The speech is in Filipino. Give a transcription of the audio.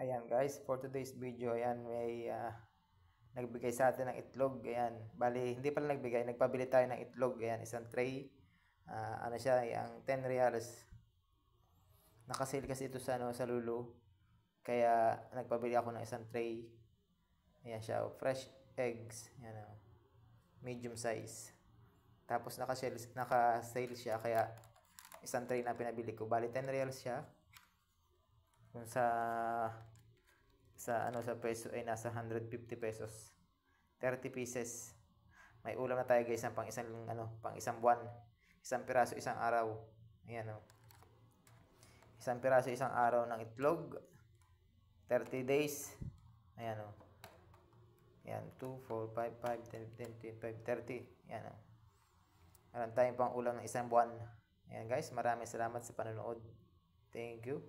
Ayan guys, for today's video, ayan may nagbigay sa atin ng itlog. Ayan, bali hindi pala nagbigay, nagpabili tayo ng itlog. Ayan, isang tray. Ano siya, ang 10 reals. Nakasale kasi ito sa Lulu. Kaya nagpabili ako ng isang tray. Ayan siya, fresh eggs. Ayan, medium size. Tapos naka-sale siya, kaya isang tray na pinabili ko. Bali 10 reals siya. Kung sa peso ay nasa 150 pesos. 30 pieces. May ulam na tayo guys, pang isang buwan. Isang piraso isang araw. Ayan Isang piraso isang araw ng itlog. 30 days. Ayan Ayan, 2, 4, 5, 5, 10, 15, 30. Ayan Meron tayong pang ulam ng isang buwan. Ayan guys, maraming salamat sa panonood. Thank you.